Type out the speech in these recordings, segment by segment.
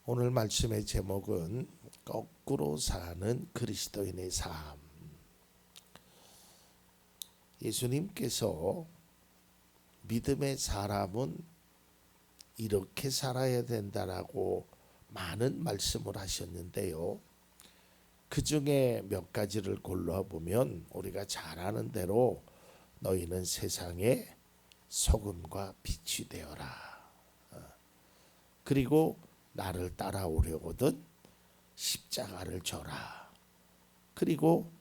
오늘 말씀의 제목은 거꾸로 사는 그리스도인의 삶. 예수님께서 믿음의 사람은 이렇게 살아야 된다라고 많은 말씀을 하셨는데요. 그 중에 몇 가지를 골라보면 우리가 잘 아는 대로 너희는 세상의 소금과 빛이 되어라. 그리고 나를 따라오려거든 십자가를 져라. 그리고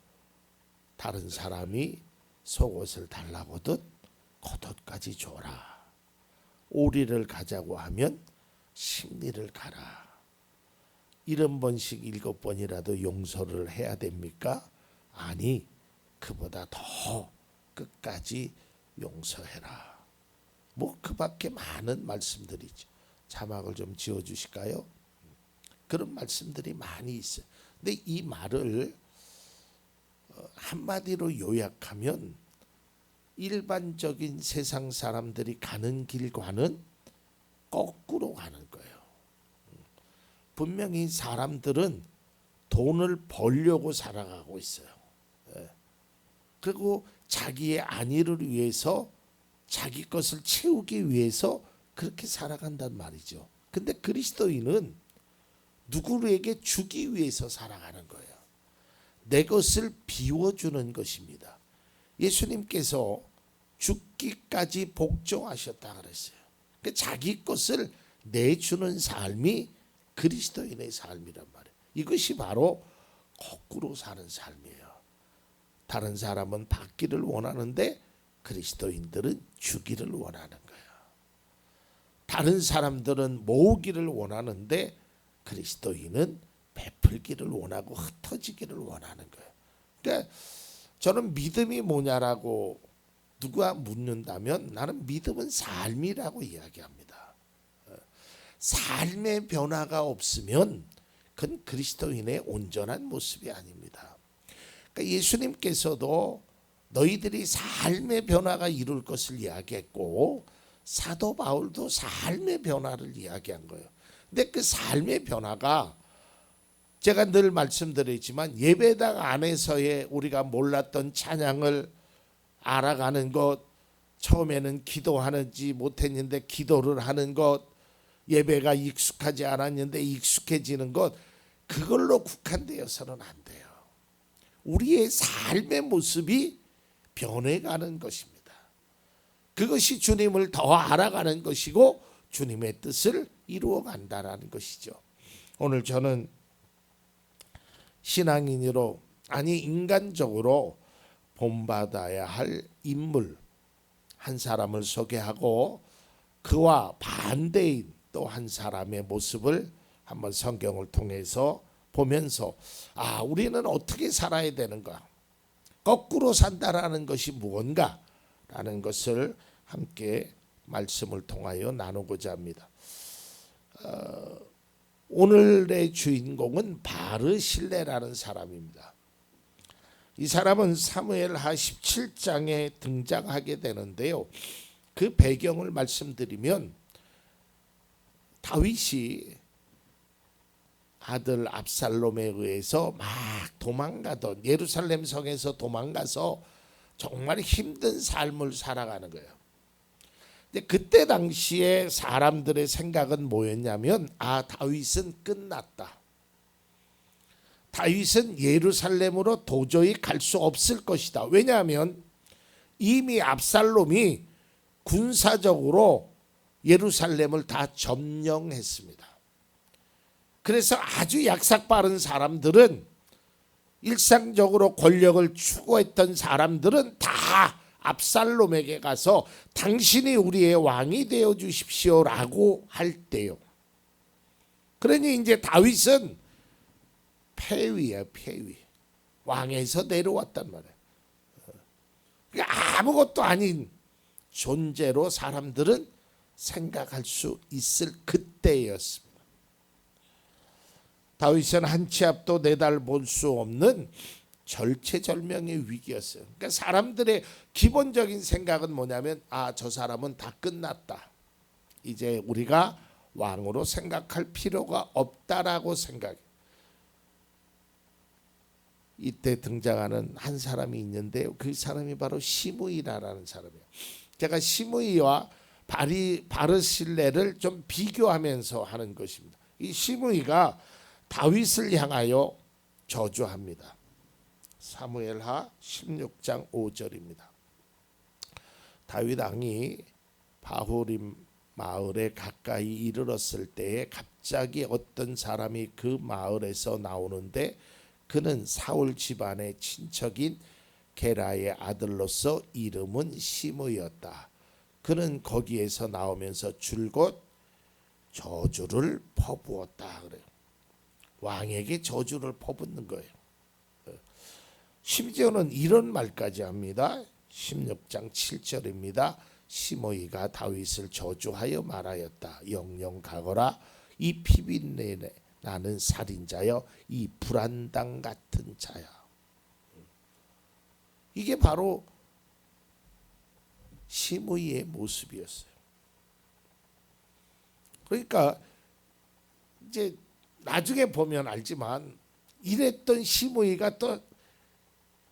다른 사람이 속옷을 달라거든 겉옷까지 줘라. 오리를 가자고 하면 십리를 가라. 70번씩 7번이라도 용서를 해야 됩니까? 아니, 그보다 더 끝까지 용서해라. 뭐 그밖에 많은 말씀들이죠. 자막을 좀 지어주실까요? 그런 말씀들이 많이 있어요. 근데 이 말을 한마디로 요약하면 일반적인 세상 사람들이 가는 길과는 거꾸로 가는 거예요. 분명히 사람들은 돈을 벌려고 살아가고 있어요. 그리고 자기의 안위를 위해서 자기 것을 채우기 위해서 그렇게 살아간단 말이죠. 근데 그리스도인은 누구에게 주기 위해서 살아가는 거예요. 내 것을 비워주는 것입니다. 예수님께서 죽기까지 복종하셨다 그랬어요. 자기 것을 내주는 삶이 그리스도인의 삶이란 말이에요. 이것이 바로 거꾸로 사는 삶이에요. 다른 사람은 받기를 원하는데 그리스도인들은 주기를 원하는 거예요. 다른 사람들은 모으기를 원하는데 그리스도인은 베풀기를 원하고 흩어지기를 원하는 거예요. 그러니까 저는 믿음이 뭐냐라고 누가 묻는다면 나는 믿음은 삶이라고 이야기합니다. 삶의 변화가 없으면 그건 그리스도인의 온전한 모습이 아닙니다. 그러니까 예수님께서도 너희들이 삶의 변화가 이룰 것을 이야기했고 사도 바울도 삶의 변화를 이야기한 거예요. 근데 그 삶의 변화가 제가 늘 말씀드리지만 예배당 안에서의 우리가 몰랐던 찬양을 알아가는 것, 처음에는 기도하는지 못했는데 기도를 하는 것, 예배가 익숙하지 않았는데 익숙해지는 것, 그걸로 국한되어서는 안 돼요. 우리의 삶의 모습이 변해가는 것입니다. 그것이 주님을 더 알아가는 것이고 주님의 뜻을 이루어간다라는 것이죠. 오늘 저는 신앙인으로 아니 인간적으로 본받아야 할 인물 한 사람을 소개하고 그와 반대인 또 한 사람의 모습을 한번 성경을 통해서 보면서 우리는 어떻게 살아야 되는가, 거꾸로 산다라는 것이 무언가라는 것을 함께 말씀을 통하여 나누고자 합니다. 오늘의 주인공은 바르실레라는 사람입니다. 이 사람은 사무엘하 17장에 등장하게 되는데요. 그 배경을 말씀드리면 다윗이 아들 압살롬에 의해서 막 도망가던 예루살렘 성에서 도망가서 정말 힘든 삶을 살아가는 거예요. 근데 그때 당시에 사람들의 생각은 뭐였냐면 다윗은 끝났다. 다윗은 예루살렘으로 도저히 갈 수 없을 것이다. 왜냐하면 이미 압살롬이 군사적으로 예루살렘을 다 점령했습니다. 그래서 아주 약삭 빠른 사람들은, 일상적으로 권력을 추구했던 사람들은 다 압살롬에게 가서 당신이 우리의 왕이 되어 주십시오라고 할 때요. 그러니 이제 다윗은 폐위야, 폐위. 왕에서 내려왔단 말이에요. 그러니까 아무것도 아닌 존재로 사람들은 생각할 수 있을 그때였습니다. 다윗은 한 치 앞도 내다볼 수 없는 절체절명의 위기였어요. 그러니까 사람들의 기본적인 생각은 뭐냐면 저 사람은 다 끝났다. 이제 우리가 왕으로 생각할 필요가 없다라고 생각해. 이때 등장하는 한 사람이 있는데 그 사람이 바로 시므이라는 사람이에요. 제가 시므이와 바르실레를 좀 비교하면서 하는 것입니다. 이 시므이가 다윗을 향하여 저주합니다. 사무엘하 16장 5절입니다. 다윗 왕이 바후림 마을에 가까이 이르렀을 때에 갑자기 어떤 사람이 그 마을에서 나오는데 그는 사울 집안의 친척인 게라의 아들로서 이름은 시므이였다. 그는 거기에서 나오면서 줄곧 저주를 퍼부었다 그래요. 왕에게 저주를 퍼붓는 거예요. 심지어는 이런 말까지 합니다. 16장 7절입니다. 시므이가 다윗을 저주하여 말하였다. 영영 가거라. 이 피비내에 나는 살인자여, 이 불안당 같은 자야. 이게 바로 시므이의 모습이었어요. 그러니까 이제 나중에 보면 알지만 이랬던 시므이가 또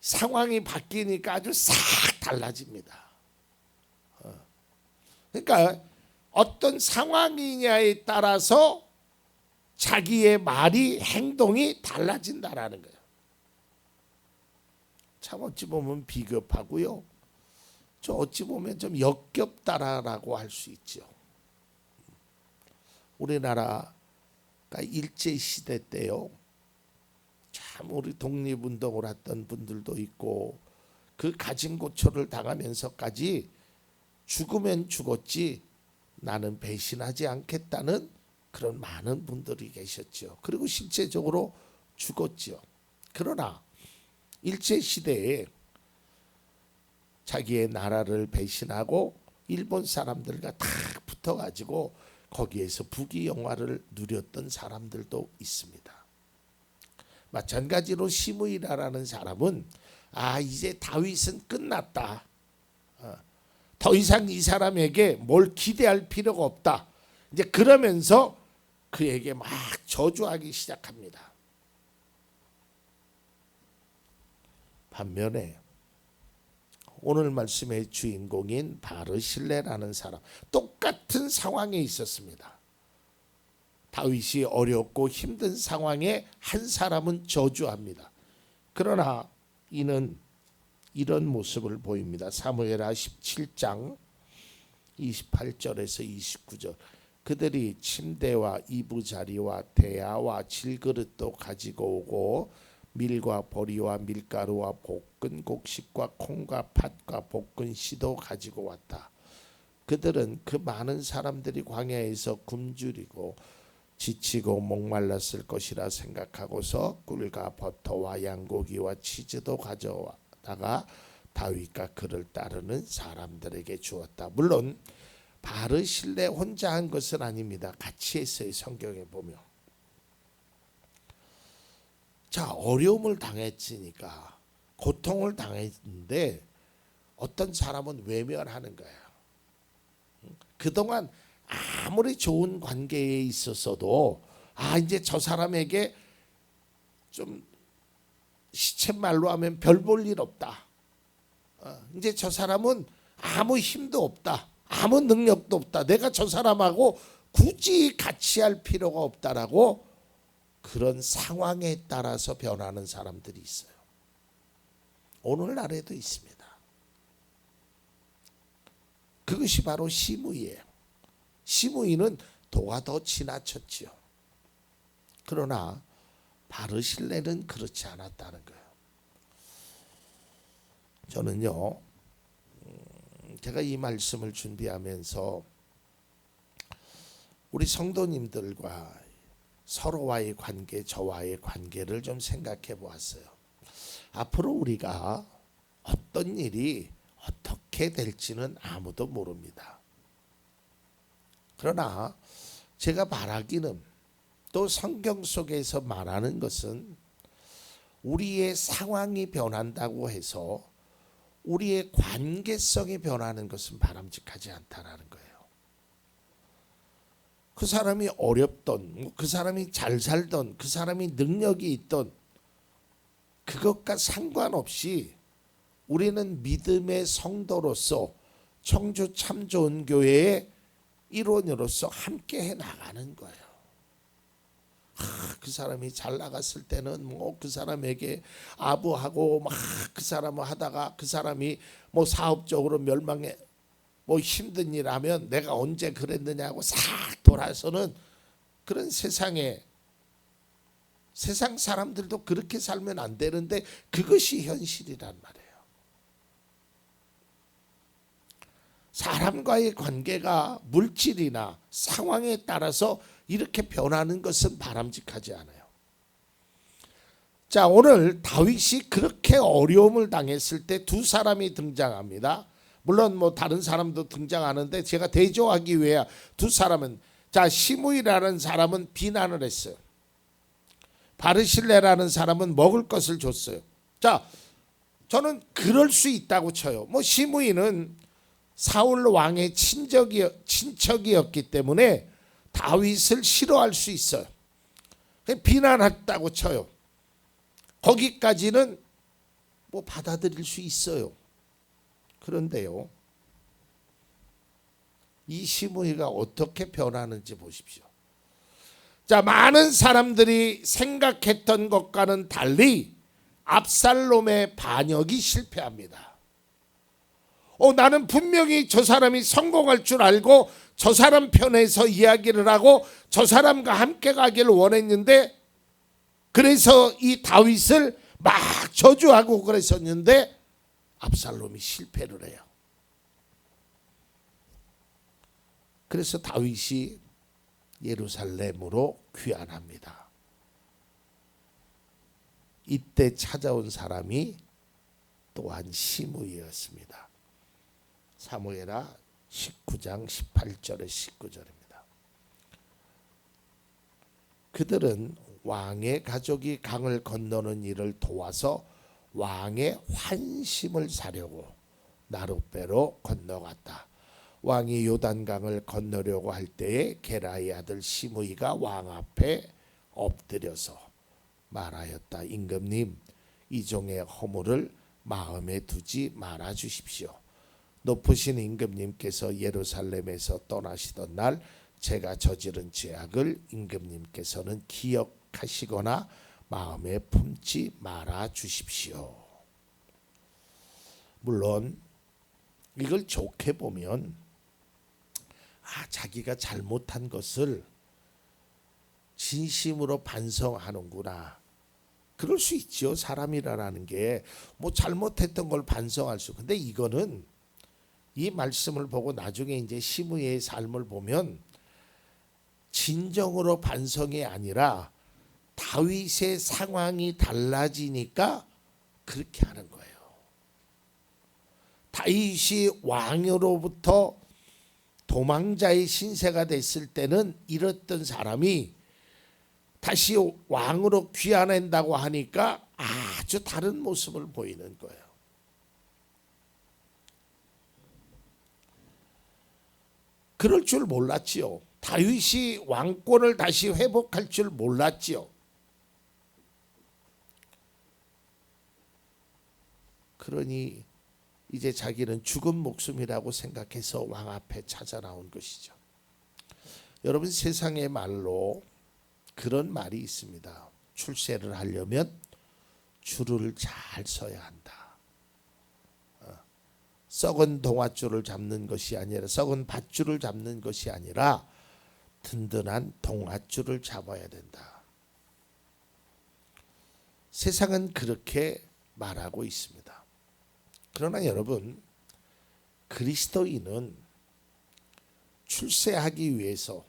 상황이 바뀌니까 아주 싹 달라집니다. 그러니까 어떤 상황이냐에 따라서 자기의 말이 행동이 달라진다라는 거예요. 참 어찌 보면 비겁하고요. 저 어찌 보면 좀 역겹다라고 할 수 있죠. 우리나라가 일제 시대 때요. 참 우리 독립운동을 했던 분들도 있고 그 가진 고초를 당하면서까지 죽으면 죽었지 나는 배신하지 않겠다는 그런 많은 분들이 계셨죠. 그리고 실제적으로 죽었죠. 그러나 일제시대에 자기의 나라를 배신하고 일본 사람들과 다 붙어가지고 거기에서 부귀영화를 누렸던 사람들도 있습니다. 마찬가지로 시므이라는 사람은 이제 다윗은 끝났다. 더 이상 이 사람에게 뭘 기대할 필요가 없다. 이제 그러면서 그에게 막 저주하기 시작합니다. 반면에 오늘 말씀의 주인공인 바르실레라는 사람, 똑같은 상황에 있었습니다. 다윗이 어렵고 힘든 상황에 한 사람은 저주합니다. 그러나 이는 이런 모습을 보입니다. 사무엘하 17장 28절에서 29절. 그들이 침대와 이부자리와 대야와 질그릇도 가지고 오고 밀과 보리와 밀가루와 볶은 곡식과 콩과 팥과 볶은 씨도 가지고 왔다. 그들은 그 많은 사람들이 광야에서 굶주리고 지치고 목말랐을 것이라 생각하고서 꿀과 버터와 양고기와 치즈도 가져다가 다윗과 그를 따르는 사람들에게 주었다. 물론 바르실레 혼자 한 것은 아닙니다. 같이 했어요. 성경에 보면. 자, 어려움을 당했으니까 고통을 당했는데 어떤 사람은 외면하는 거예요. 그동안 아무리 좋은 관계에 있었어도 이제 저 사람에게 좀 시쳇말로 하면 별 볼 일 없다. 이제 저 사람은 아무 힘도 없다. 아무 능력도 없다. 내가 저 사람하고 굳이 같이 할 필요가 없다라고 그런 상황에 따라서 변하는 사람들이 있어요. 오늘날에도 있습니다. 그것이 바로 시므이예요. 시므이는 도가 더 지나쳤지요. 그러나 바르실레는 그렇지 않았다는 거예요. 저는요, 제가 이 말씀을 준비하면서 우리 성도님들과 서로와의 관계, 저와의 관계를 좀 생각해 보았어요. 앞으로 우리가 어떤 일이 어떻게 될지는 아무도 모릅니다. 그러나 제가 말하기는 또 성경 속에서 말하는 것은 우리의 상황이 변한다고 해서 우리의 관계성이 변하는 것은 바람직하지 않다라는 거예요. 그 사람이 어렵던, 그 사람이 잘 살던, 그 사람이 능력이 있던 그것과 상관없이 우리는 믿음의 성도로서 청주 참 좋은 교회의 일원으로서 함께 해 나가는 거예요. 그 사람이 잘 나갔을 때는 뭐 그 사람에게 아부하고 막 그 사람을 하다가 그 사람이 뭐 사업적으로 멸망해 뭐 힘든 일 하면 내가 언제 그랬느냐고 싹 돌아서는 그런 세상에 세상 사람들도 그렇게 살면 안 되는데 그것이 현실이란 말이에요. 사람과의 관계가 물질이나 상황에 따라서 이렇게 변하는 것은 바람직하지 않아요. 자, 오늘 다윗이 그렇게 어려움을 당했을 때 두 사람이 등장합니다. 물론 뭐 다른 사람도 등장하는데 제가 대조하기 위해 두 사람은, 자, 시므이라는 사람은 비난을 했어요. 바르실레라는 사람은 먹을 것을 줬어요. 자, 저는 그럴 수 있다고 쳐요. 뭐 시므이는 사울 왕의 친척이었기 때문에 다윗을 싫어할 수 있어요. 비난했다고 쳐요. 거기까지는 뭐 받아들일 수 있어요. 그런데요, 이 시므이가 어떻게 변하는지 보십시오. 자, 많은 사람들이 생각했던 것과는 달리 압살롬의 반역이 실패합니다. 나는 분명히 저 사람이 성공할 줄 알고 저 사람 편에서 이야기를 하고 저 사람과 함께 가기를 원했는데, 그래서 이 다윗을 막 저주하고 그랬었는데 압살롬이 실패를 해요. 그래서 다윗이 예루살렘으로 귀환합니다. 이때 찾아온 사람이 또한 시므이였습니다. 사무엘하 19장 18절에 19절입니다. 그들은 왕의 가족이 강을 건너는 일을 도와서 왕의 환심을 사려고 나룻배로 건너갔다. 왕이 요단강을 건너려고 할 때에 게라의 아들 시므이가 왕 앞에 엎드려서 말하였다. 임금님, 이 종의 허물을 마음에 두지 말아 주십시오. 높으신 임금님께서 예루살렘에서 떠나시던 날 제가 저지른 죄악을 임금님께서는 기억하시거나 마음에 품지 말아 주십시오. 물론 이걸 좋게 보면 자기가 잘못한 것을 진심으로 반성하는구나. 그럴 수 있죠. 사람이라는 게 뭐 잘못했던 걸 반성할 수. 근데 이거는 이 말씀을 보고 나중에 이제 시므이의 삶을 보면 진정으로 반성이 아니라 다윗의 상황이 달라지니까 그렇게 하는 거예요. 다윗이 왕으로부터 도망자의 신세가 됐을 때는 이랬던 사람이 다시 왕으로 귀환한다고 하니까 아주 다른 모습을 보이는 거예요. 그럴 줄 몰랐지요. 다윗이 왕권을 다시 회복할 줄 몰랐지요. 그러니 이제 자기는 죽은 목숨이라고 생각해서 왕 앞에 찾아 나온 것이죠. 여러분, 세상의 말로 그런 말이 있습니다. 출세를 하려면 줄을 잘 서야 한다. 썩은 동아줄을 잡는 것이 아니라, 썩은 밧줄을 잡는 것이 아니라 든든한 동아줄을 잡아야 된다. 세상은 그렇게 말하고 있습니다. 그러나 여러분, 그리스도인은 출세하기 위해서,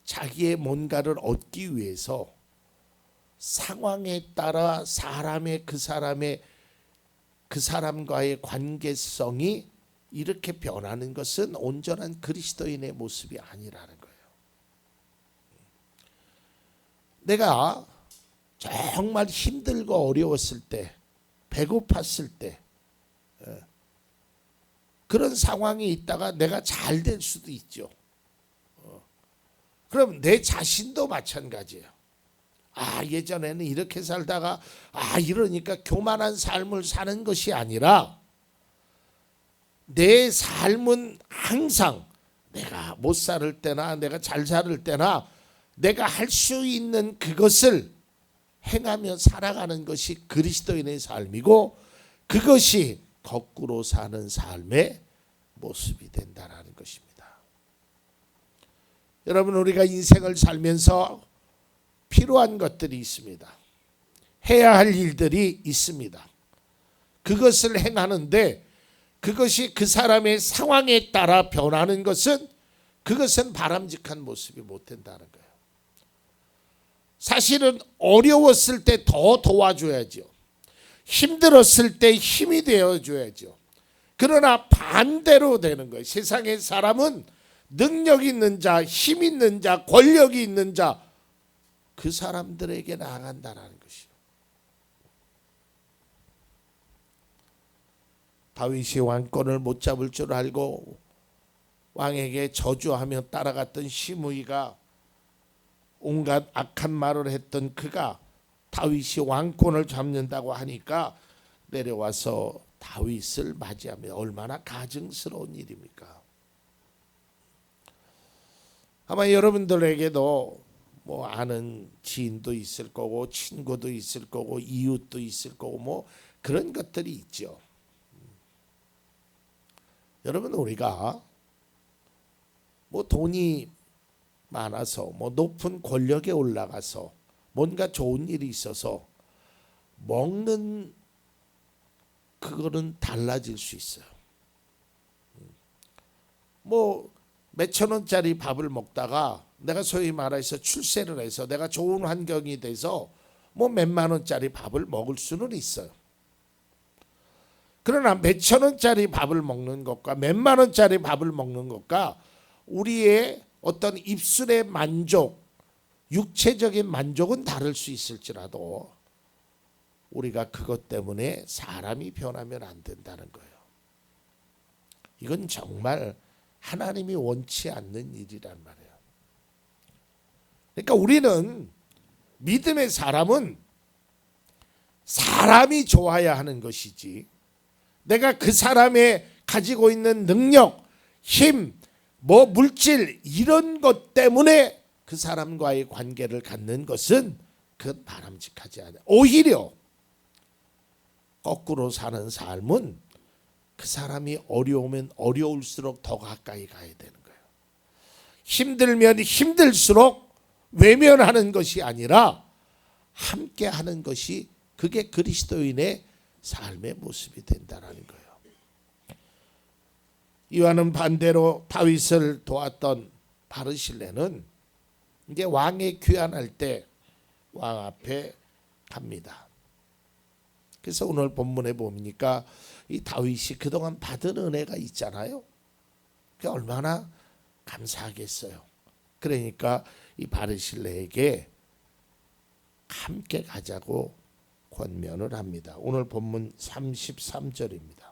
자기의 뭔가를 얻기 위해서 상황에 따라 그 사람과의 관계성이 이렇게 변하는 것은 온전한 그리스도인의 모습이 아니라는 거예요. 내가 정말 힘들고 어려웠을 때, 배고팠을 때, 그런 상황이 있다가 내가 잘 될 수도 있죠. 그럼 내 자신도 마찬가지예요. 예전에는 이렇게 살다가 이러니까 교만한 삶을 사는 것이 아니라 내 삶은 항상 내가 못 살을 때나 내가 잘 살을 때나 내가 할 수 있는 그것을 행하며 살아가는 것이 그리스도인의 삶이고, 그것이 거꾸로 사는 삶의 모습이 된다는 것입니다. 여러분, 우리가 인생을 살면서 필요한 것들이 있습니다. 해야 할 일들이 있습니다. 그것을 행하는데 그것이 그 사람의 상황에 따라 변하는 것은, 그것은 바람직한 모습이 못 된다는 거예요. 사실은 어려웠을 때 더 도와줘야죠. 힘들었을 때 힘이 되어줘야죠. 그러나 반대로 되는 거예요. 세상의 사람은 능력 있는 자, 힘 있는 자, 권력이 있는 자, 그 사람들에게 나아간다는 것이요. 다윗이 왕권을 못 잡을 줄 알고 왕에게 저주하며 따라갔던 시므이가 온갖 악한 말을 했던 그가 다윗이 왕권을 잡는다고 하니까 내려와서 다윗을 맞이하며 얼마나 가증스러운 일입니까? 아마 여러분들에게도 뭐 아는 지인도 있을 거고 친구도 있을 거고 이웃도 있을 거고 뭐 그런 것들이 있죠. 여러분, 우리가 뭐 돈이 많아서 뭐 높은 권력에 올라가서 뭔가 좋은 일이 있어서 먹는 그거는 달라질 수 있어요. 뭐 몇천 원짜리 밥을 먹다가 내가 소위 말해서 출세를 해서 내가 좋은 환경이 돼서 뭐 몇만 원짜리 밥을 먹을 수는 있어요. 그러나 몇천 원짜리 밥을 먹는 것과 몇만 원짜리 밥을 먹는 것과 우리의 어떤 입술의 만족, 육체적인 만족은 다를 수 있을지라도 우리가 그것 때문에 사람이 변하면 안 된다는 거예요. 이건 정말 하나님이 원치 않는 일이란 말이에요. 그러니까 우리는, 믿음의 사람은 사람이 좋아야 하는 것이지, 내가 그 사람의 가지고 있는 능력, 힘, 뭐 물질 이런 것 때문에 그 사람과의 관계를 갖는 것은 그건 바람직하지 않아요. 오히려 거꾸로 사는 삶은 그 사람이 어려우면 어려울수록 더 가까이 가야 되는 거예요. 힘들면 힘들수록 외면하는 것이 아니라 함께 하는 것이, 그게 그리스도인의 삶의 모습이 된다는 거예요. 이와는 반대로 다윗을 도왔던 바르실레는 이제 왕에 귀환할 때 왕 앞에 갑니다. 그래서 오늘 본문에 보니까 이 다윗이 그동안 받은 은혜가 있잖아요. 그게 얼마나 감사하겠어요. 그러니까 이 바르실레에게 함께 가자고 권면을 합니다. 오늘 본문 33절입니다.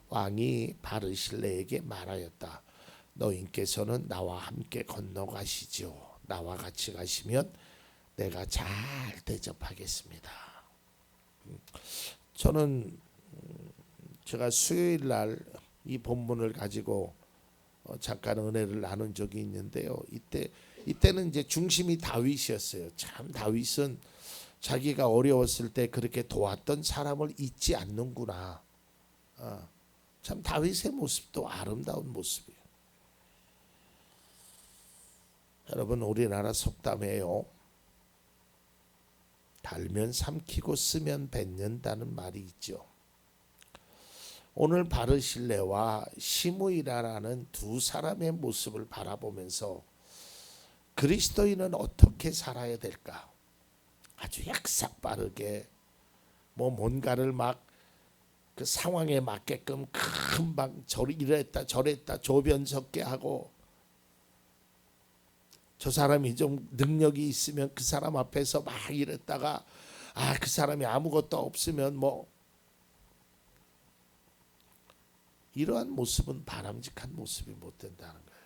왕이 바르실레에게 말하였다. 너인께서는 나와 함께 건너가시지요. 나와 같이 가시면 내가 잘 대접하겠습니다. 저는 제가 수요일 날 이 본문을 가지고 잠깐 은혜를 나눈 적이 있는데요. 이때는 이제 중심이 다윗이었어요. 참 다윗은 자기가 어려웠을 때 그렇게 도왔던 사람을 잊지 않는구나. 참 다윗의 모습도 아름다운 모습이에요. 여러분, 우리나라 속담에요, 달면 삼키고 쓰면 뱉는다는 말이 있죠. 오늘 바르실레와 시므이라는 두 사람의 모습을 바라보면서 그리스도인은 어떻게 살아야 될까? 아주 약삭빠르게 뭐 뭔가를 막 그 상황에 맞게끔 금방 이랬다 저랬다 조변 섞게 하고, 저 사람이 좀 능력이 있으면 그 사람 앞에서 막 이랬다가 그 사람이 아무것도 없으면 뭐, 이러한 모습은 바람직한 모습이 못 된다는 거예요.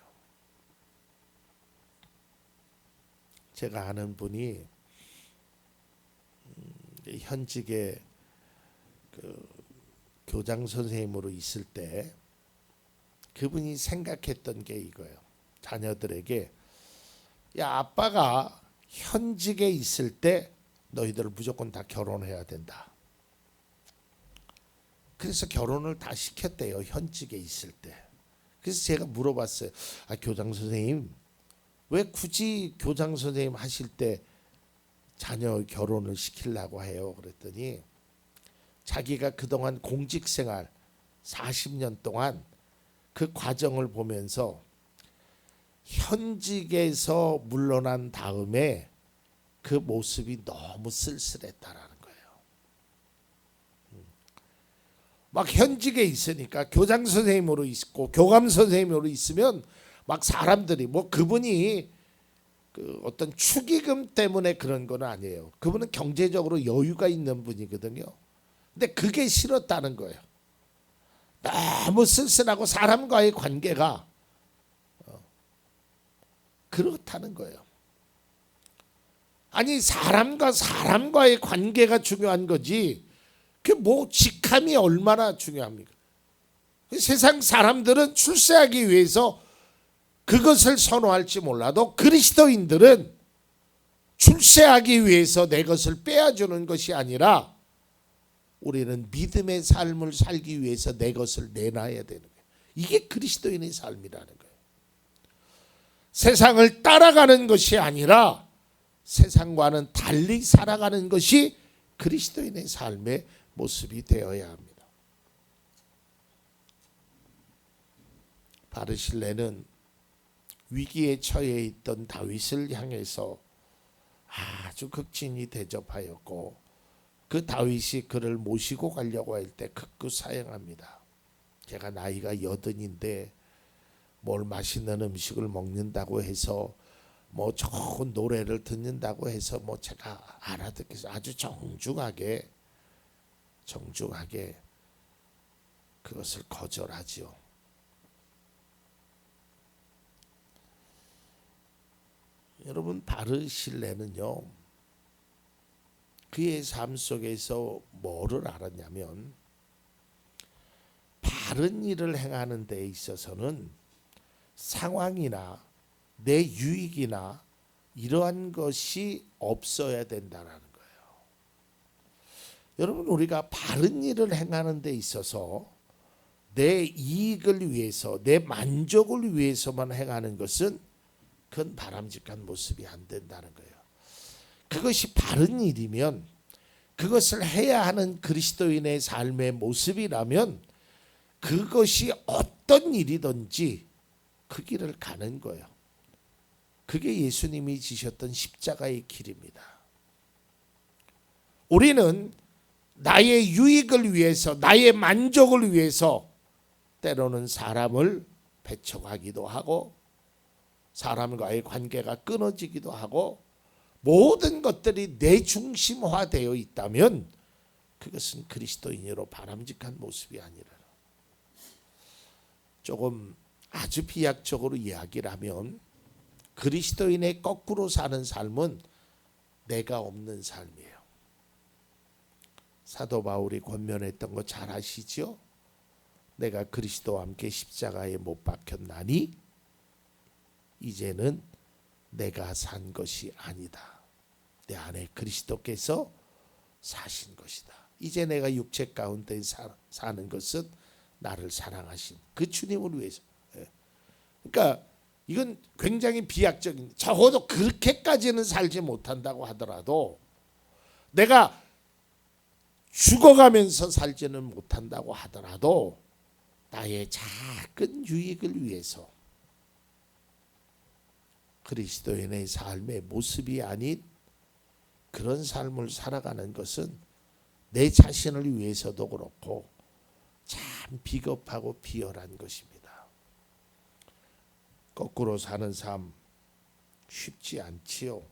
제가 아는 분이 현직에 그 교장 선생님으로 있을 때 그분이 생각했던 게 이거예요. 자녀들에게 야, 아빠가 현직에 있을 때 너희들 무조건 다 결혼해야 된다. 그래서 결혼을 다 시켰대요. 현직에 있을 때. 그래서 제가 물어봤어요. 아, 교장 선생님, 왜 굳이 교장 선생님 하실 때 자녀 결혼을 시키려고 해요? 그랬더니 자기가 그동안 공직 생활 40년 동안 그 과정을 보면서 현직에서 물러난 다음에 그 모습이 너무 쓸쓸했다라는 거예요. 막 현직에 있으니까 교장 선생님으로 있고 교감 선생님으로 있으면 막 사람들이 뭐 그분이 그 어떤 축의금 때문에 그런 건 아니에요. 그분은 경제적으로 여유가 있는 분이거든요. 근데 그게 싫었다는 거예요. 너무 쓸쓸하고 사람과의 관계가 그렇다는 거예요. 아니, 사람과 사람과의 관계가 중요한 거지 그 뭐 직함이 얼마나 중요합니까? 세상 사람들은 출세하기 위해서 그것을 선호할지 몰라도 그리스도인들은 출세하기 위해서 내 것을 빼앗주는 것이 아니라 우리는 믿음의 삶을 살기 위해서 내 것을 내놔야 되는 거예요. 이게 그리스도인의 삶이라는 거예요. 세상을 따라가는 것이 아니라 세상과는 달리 살아가는 것이 그리스도인의 삶의 모습이 되어야 합니다. 바르실레는 위기에 처해 있던 다윗을 향해서 아주 극진히 대접하였고 그 다윗이 그를 모시고 가려고 할 때 극구 사양합니다. 제가 나이가 80인데 뭘 맛있는 음식을 먹는다고 해서 뭐 좋은 노래를 듣는다고 해서 뭐 제가 알아듣겠어요. 아주 정중하게 그것을 거절하지요. 여러분, 바르실레는요 그의 삶 속에서 뭐를 알았냐면 바른 일을 행하는 데 있어서는 상황이나 내 유익이나 이러한 것이 없어야 된다는 거예요. 여러분, 우리가 바른 일을 행하는 데 있어서 내 이익을 위해서 내 만족을 위해서만 행하는 것은 그건 바람직한 모습이 안 된다는 거예요. 그것이 바른 일이면 그것을 해야 하는 그리스도인의 삶의 모습이라면 그것이 어떤 일이든지 그 길을 가는 거예요. 그게 예수님이 지셨던 십자가의 길입니다. 우리는 나의 유익을 위해서 나의 만족을 위해서 때로는 사람을 배척하기도 하고 사람과의 관계가 끊어지기도 하고 모든 것들이 내 중심화되어 있다면 그것은 그리스도인으로 바람직한 모습이 아니라 조금 아주 비약적으로 이야기를 하면 그리스도인의 거꾸로 사는 삶은 내가 없는 삶이에요. 사도 바울이 권면했던 거 잘 아시죠? 내가 그리스도와 함께 십자가에 못 박혔나니 이제는 내가 산 것이 아니다. 내 안에 그리스도께서 사신 것이다. 이제 내가 육체 가운데 사는 것은 나를 사랑하신 그 주님을 위해서. 그러니까 이건 굉장히 비약적인, 적어도 그렇게까지는 살지 못한다고 하더라도 내가 죽어가면서 살지는 못한다고 하더라도 나의 작은 유익을 위해서 그리스도인의 삶의 모습이 아닌 그런 삶을 살아가는 것은 내 자신을 위해서도 그렇고 참 비겁하고 비열한 것입니다. 거꾸로 사는 삶 쉽지 않지요.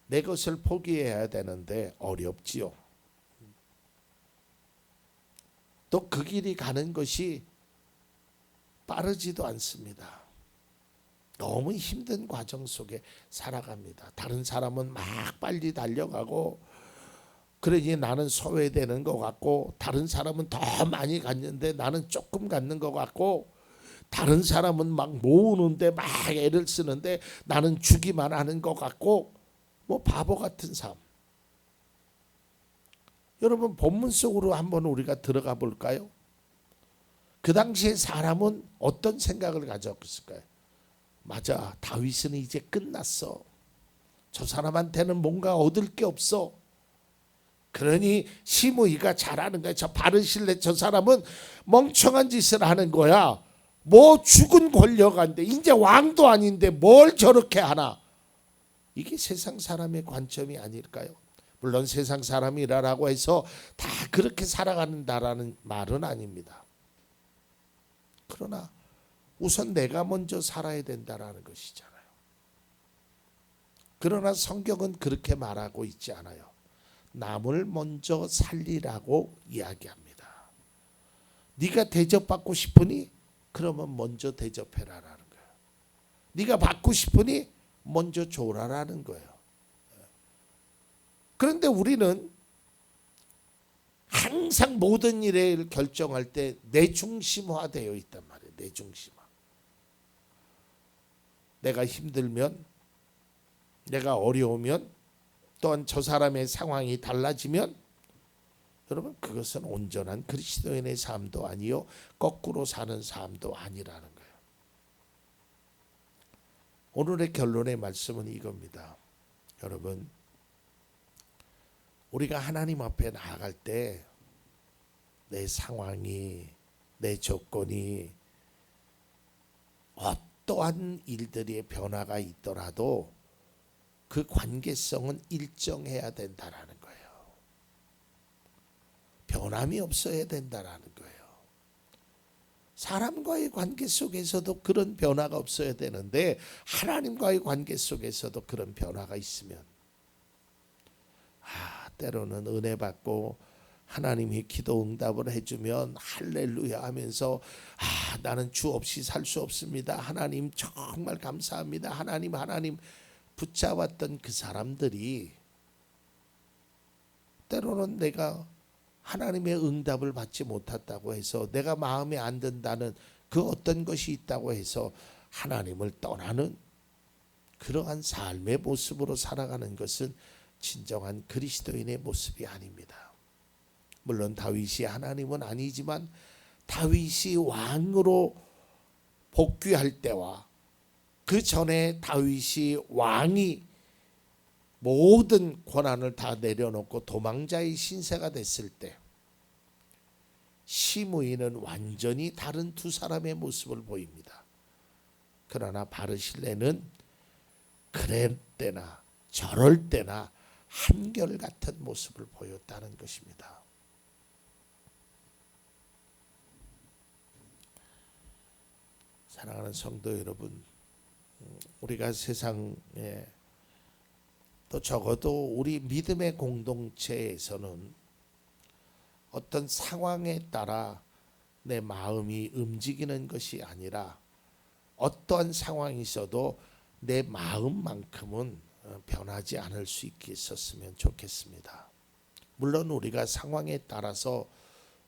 내 것을 포기해야 되는데 어렵지요. 또 그 길이 가는 것이 빠르지도 않습니다. 너무 힘든 과정 속에 살아갑니다. 다른 사람은 막 빨리 달려가고 그러니 나는 소외되는 것 같고, 다른 사람은 더 많이 갔는데 나는 조금 갖는 것 같고, 다른 사람은 막 모으는데 막 애를 쓰는데 나는 주기만 하는 것 같고, 뭐 바보 같은 삶. 여러분 본문 속으로 한번 우리가 들어가 볼까요? 그 당시에 사람은 어떤 생각을 가졌을까요? 맞아, 다윗은 이제 끝났어. 저 사람한테는 뭔가 얻을 게 없어. 그러니 시므이가 잘하는 거야. 저 바르실레 저 사람은 멍청한 짓을 하는 거야. 뭐 죽은 권력한데 이제 왕도 아닌데 뭘 저렇게 하나. 이게 세상 사람의 관점이 아닐까요? 물론 세상 사람이라고 해서 다 그렇게 살아간다라는 말은 아닙니다. 그러나 우선 내가 먼저 살아야 된다라는 것이잖아요. 그러나 성경은 그렇게 말하고 있지 않아요. 남을 먼저 살리라고 이야기합니다. 네가 대접받고 싶으니 그러면 먼저 대접해라라는 거예요. 네가 받고 싶으니 먼저 줘라라는 거예요. 그런데 우리는 항상 모든 일을 결정할 때 내 중심화되어 있단 말이에요. 내 중심화. 내가 힘들면, 내가 어려우면, 또한 저 사람의 상황이 달라지면, 여러분 그것은 온전한 그리스도인의 삶도 아니요 거꾸로 사는 삶도 아니라는 거예요. 오늘의 결론의 말씀은 이겁니다. 여러분, 우리가 하나님 앞에 나아갈 때 내 상황이, 내 조건이 어떠한 일들의 변화가 있더라도 그 관계성은 일정해야 된다라는 거예요. 변함이 없어야 된다라는 거예요. 사람과의 관계 속에서도 그런 변화가 없어야 되는데 하나님과의 관계 속에서도 그런 변화가 있으면 때로는 은혜 받고 하나님이 기도 응답을 해주면 할렐루야 하면서 나는 주 없이 살 수 없습니다. 하나님 정말 감사합니다. 하나님 붙잡았던 그 사람들이 때로는 내가 하나님의 응답을 받지 못했다고 해서 내가 마음에 안 든다는 그 어떤 것이 있다고 해서 하나님을 떠나는 그러한 삶의 모습으로 살아가는 것은 진정한 그리스도인의 모습이 아닙니다. 물론 다윗이 하나님은 아니지만 다윗이 왕으로 복귀할 때와 그 전에 다윗이 왕이 모든 권한을 다 내려놓고 도망자의 신세가 됐을 때 시므이는 완전히 다른 두 사람의 모습을 보입니다. 그러나 바르실레는 그럴 때나 저럴 때나 한결같은 모습을 보였다는 것입니다. 사랑하는 성도 여러분, 우리가 세상에 또 적어도 우리 믿음의 공동체에서는 어떤 상황에 따라 내 마음이 움직이는 것이 아니라 어떠한 상황이 있어도 내 마음만큼은 변하지 않을 수 있었으면 좋겠습니다. 물론 우리가 상황에 따라서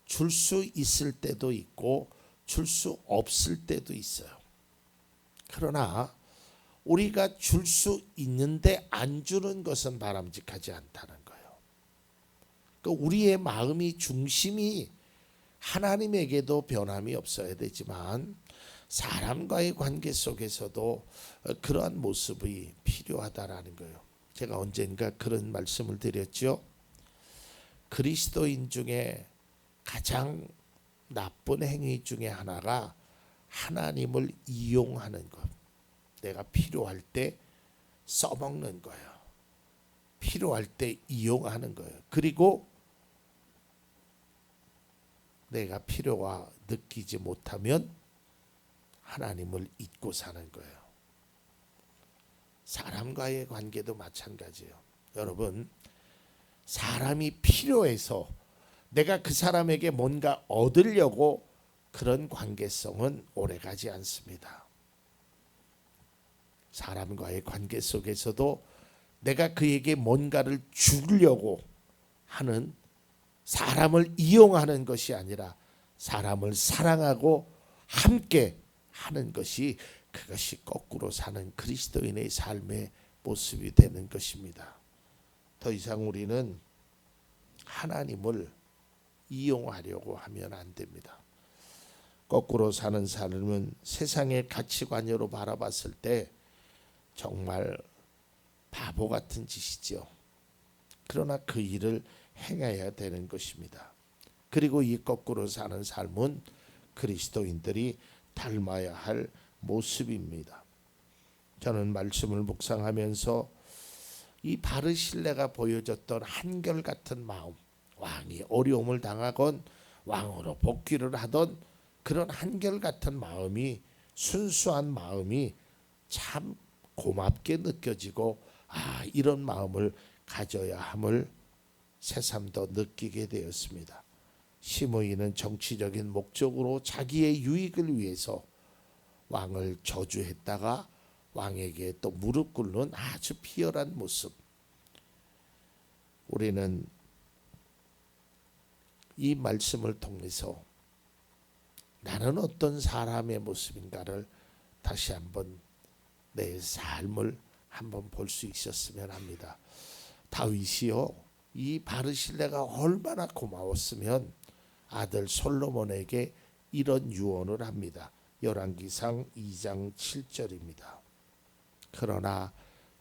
줄 수 있을 때도 있고 줄 수 없을 때도 있어요. 그러나 우리가 줄 수 있는데 안 주는 것은 바람직하지 않다는 거예요. 그러니까 우리의 마음이 중심이 하나님에게도 변함이 없어야 되지만 사람과의 관계 속에서도 그러한 모습이 필요하다라는 거예요. 제가 언젠가 그런 말씀을 드렸죠. 그리스도인 중에 가장 나쁜 행위 중에 하나가 하나님을 이용하는 것. 내가 필요할 때 써먹는 거예요. 필요할 때 이용하는 거예요. 그리고 내가 필요가 느끼지 못하면 하나님을 잊고 사는 거예요. 사람과의 관계도 마찬가지예요. 여러분, 사람이 필요해서 내가 그 사람에게 뭔가 얻으려고 그런 관계성은 오래가지 않습니다. 사람과의 관계 속에서도 내가 그에게 뭔가를 주려고 하는, 사람을 이용하는 것이 아니라 사람을 사랑하고 함께 하는 것이, 그것이 거꾸로 사는 그리스도인의 삶의 모습이 되는 것입니다. 더 이상 우리는 하나님을 이용하려고 하면 안 됩니다. 거꾸로 사는 삶은 세상의 가치관으로 바라봤을 때 정말 바보 같은 짓이죠. 그러나 그 일을 행해야 되는 것입니다. 그리고 이 거꾸로 사는 삶은 그리스도인들이 닮아야 할 모습입니다. 저는 말씀을 묵상하면서 이 바르실레가 보여줬던 한결같은 마음, 왕이 어려움을 당하건 왕으로 복귀를 하던 그런 한결같은 마음이, 순수한 마음이 참 고맙게 느껴지고, 이런 마음을 가져야 함을 새삼 더 느끼게 되었습니다. 시므이는 정치적인 목적으로 자기의 유익을 위해서 왕을 저주했다가 왕에게 또 무릎 꿇는 아주 비열한 모습. 우리는 이 말씀을 통해서 나는 어떤 사람의 모습인가를 다시 한번 내 삶을 한번 볼 수 있었으면 합니다. 다윗이요, 이 바르실레가 얼마나 고마웠으면 아들 솔로몬에게 이런 유언을 합니다. 열왕기상 2장 7절입니다. 그러나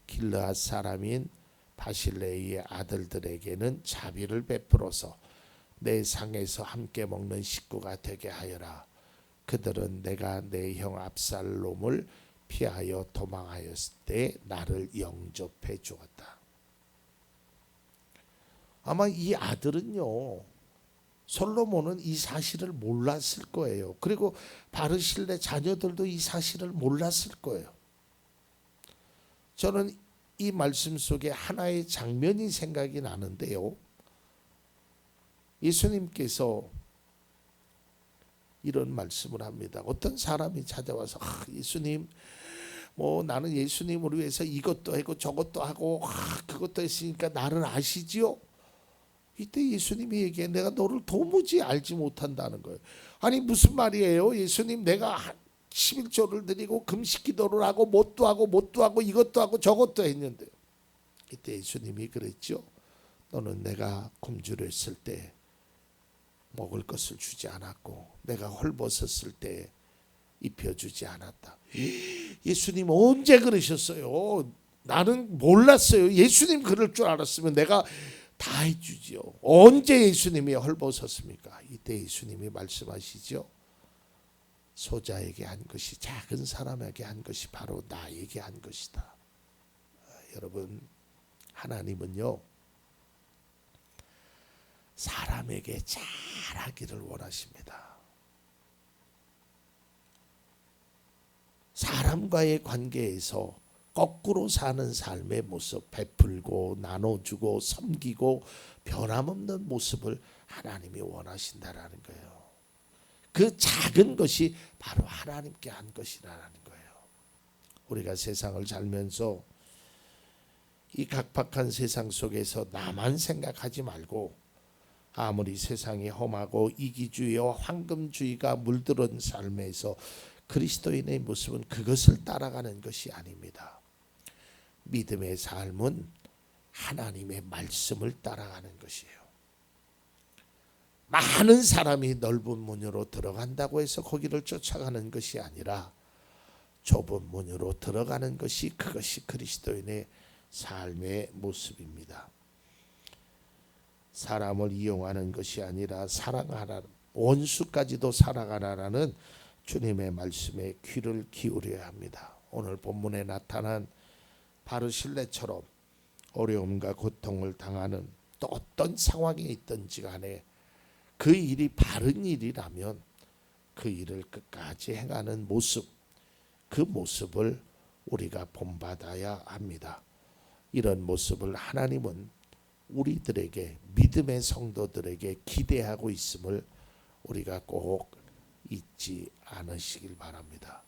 길르앗 사람인 바실레의 아들들에게는 자비를 베풀어서 내 상에서 함께 먹는 식구가 되게 하여라. 그들은 내가 내 형 압살롬을 피하여 도망하였을 때 나를 영접해 주었다. 아마 이 아들은요, 솔로몬은 이 사실을 몰랐을 거예요. 그리고 바르실레 자녀들도 이 사실을 몰랐을 거예요. 저는 이 말씀 속에 하나의 장면이 생각이 나는데요. 예수님께서 이런 말씀을 합니다. 어떤 사람이 찾아와서 예수님, 나는 예수님을 위해서 이것도 하고 저것도 하고 그것도 했으니까 나를 아시지요? 이때 예수님이 얘기해, 내가 너를 도무지 알지 못한다는 거예요. 아니 무슨 말이에요? 예수님, 내가 11조를 드리고 금식기도를 하고 못도 하고 이것도 하고 저것도 했는데. 이때 예수님이 그랬죠. 너는 내가 굶주렸을 때 먹을 것을 주지 않았고 내가 헐벗었을 때 입혀주지 않았다. 예수님 언제 그러셨어요? 나는 몰랐어요. 예수님 그럴 줄 알았으면 내가 다 해주지요. 언제 예수님이 헐벗었습니까? 이때 예수님이 말씀하시죠. 소자에게 한 것이, 작은 사람에게 한 것이 바로 나에게 한 것이다. 여러분, 하나님은요, 사람에게 잘하기를 원하십니다. 사람과의 관계에서 거꾸로 사는 삶의 모습, 베풀고 나눠주고 섬기고 변함없는 모습을 하나님이 원하신다라는 거예요. 그 작은 것이 바로 하나님께 한 것이라는 거예요. 우리가 세상을 살면서 이 각박한 세상 속에서 나만 생각하지 말고, 아무리 세상이 험하고 이기주의와 황금주의가 물들은 삶에서 그리스도인의 모습은 그것을 따라가는 것이 아닙니다. 믿음의 삶은 하나님의 말씀을 따라가는 것이에요. 많은 사람이 넓은 문으로 들어간다고 해서 거기를 쫓아가는 것이 아니라 좁은 문으로 들어가는 것이, 그것이 그리스도인의 삶의 모습입니다. 사람을 이용하는 것이 아니라 사랑하라, 원수까지도 사랑하라라는 주님의 말씀에 귀를 기울여야 합니다. 오늘 본문에 나타난 바르실레처럼 어려움과 고통을 당하는, 또 어떤 상황에 있든지 간에 그 일이 바른 일이라면 그 일을 끝까지 행하는 모습, 그 모습을 우리가 본받아야 합니다. 이런 모습을 하나님은 우리들에게, 믿음의 성도들에게 기대하고 있음을 우리가 꼭 잊지 않으시길 바랍니다.